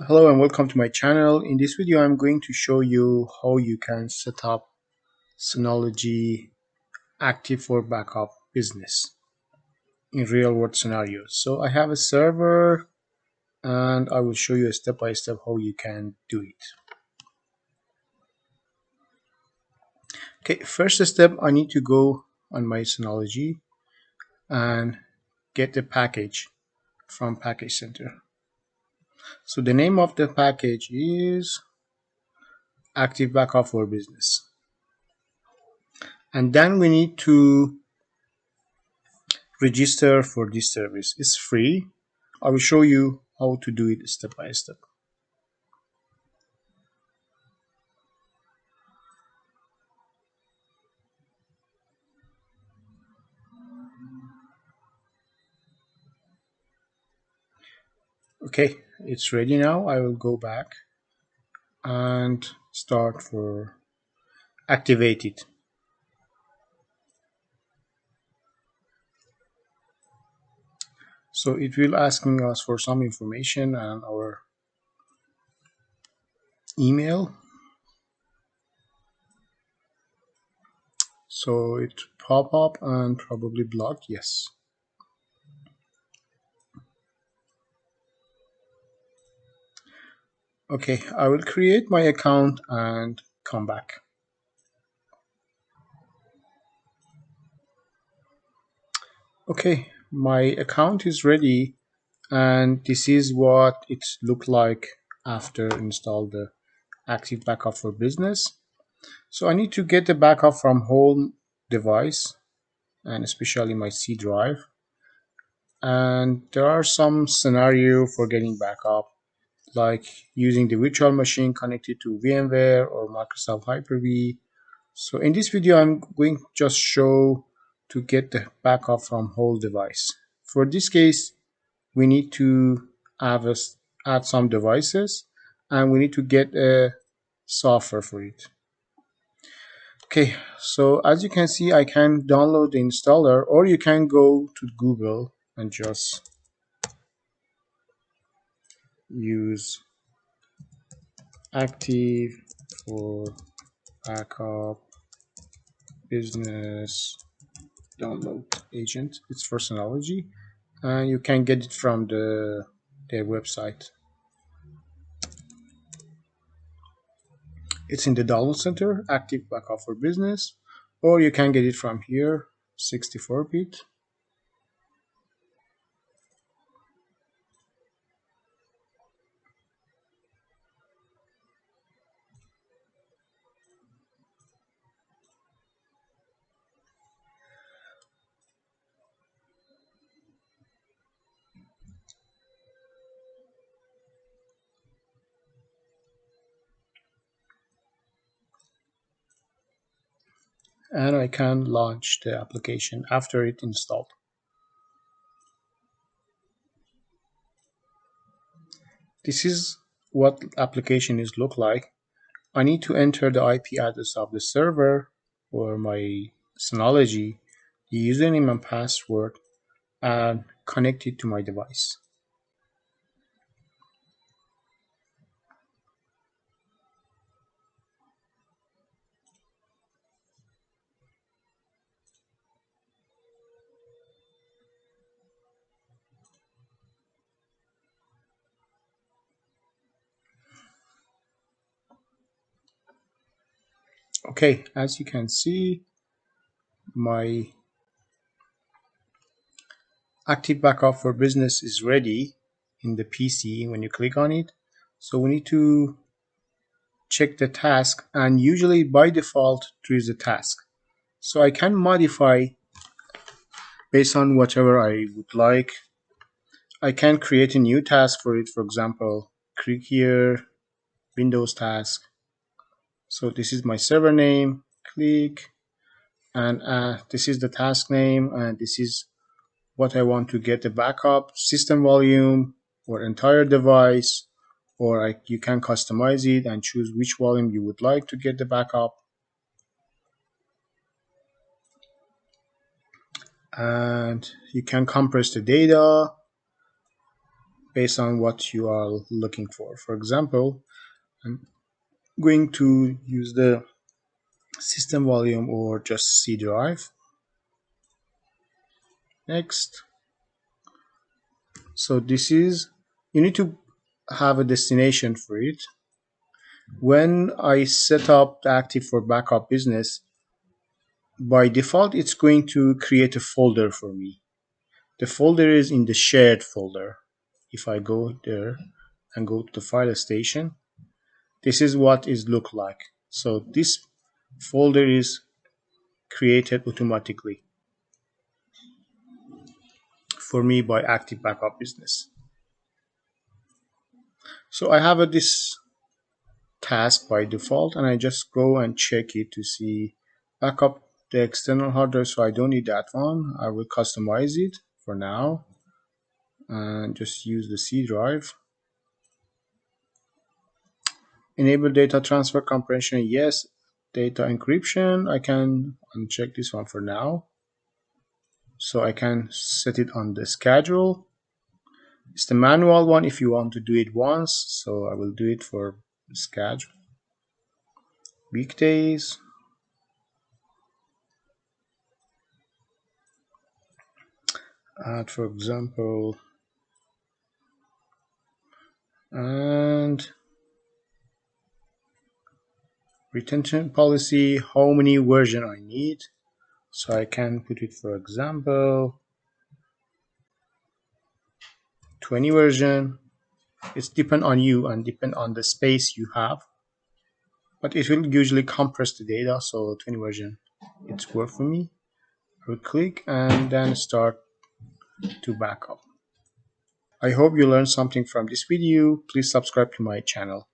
Hello and welcome to my channel. In this video I'm going to show you how you can set up Synology Active for backup business in real world scenarios. So I have a server and I will show you step by step how you can do it. Okay, first step, I need to go on my Synology and get the package from Package Center. So the name of the package is Active Backup for Business. And then we need to register for this service. It's free. I will show you how to do it step by step. Okay, it's ready now. I will go back and start for activate it. So it will asking us for some information and our email. So it pop up and probably block. Yes. Okay, I will create my account and come back. Okay, my account is ready and this is what it looked like after install the Active Backup for Business. So I need to get the backup from home device and especially my C drive, and there are some scenario for getting backup like using the virtual machine connected to VMware or Microsoft Hyper-V. So in this video I'm going to just show to get the backup from whole device. For this case we need to add some devices and we need to get a software for it. Okay, so as you can see I can download the installer, or you can go to Google and just use Active for backup business download agent. It's for Synology and you can get it from their website. It's in the download center, Active Backup for Business, or you can get it from here, 64-bit. And I can launch the application after it installed. This is what application is look like. I need to enter the IP address of the server or my Synology, the username and password, and connect it to my device. Okay, as you can see, my Active Backup for Business is ready in the PC when you click on it. So we need to check the task, and usually by default there is a task. So I can modify based on whatever I would like. I can create a new task for it. For example, click here, Windows task. So this is my server name, click, and this is the task name, and this is what I want to get the backup, system volume or entire device, or you can customize it and choose which volume you would like to get the backup. And you can compress the data based on what you are looking for. For example, I'm going to use the system volume or just C drive. Next. So this is, you need to have a destination for it. When I set up the Active for Backup Business, by default, it's going to create a folder for me. The folder is in the shared folder. If I go there and go to the file station, this is what it look like. So this folder is created automatically for me by Active Backup Business. So I have this task by default, and I just go and check it to see backup the external hard drive. So I don't need that one. I will customize it for now and just use the C drive. Enable data transfer compression, yes. Data encryption, I can uncheck this one for now. So I can set it on the schedule. It's the manual one if you want to do it once. So I will do it for schedule. Weekdays. Add, for example, and retention policy, how many version I need. So I can put it, for example, 20 version. It's depend on you and depend on the space you have, but it will usually compress the data. So 20 version, it's work for me. I will click and then start to backup. I hope you learned something from this video. Please subscribe to my channel.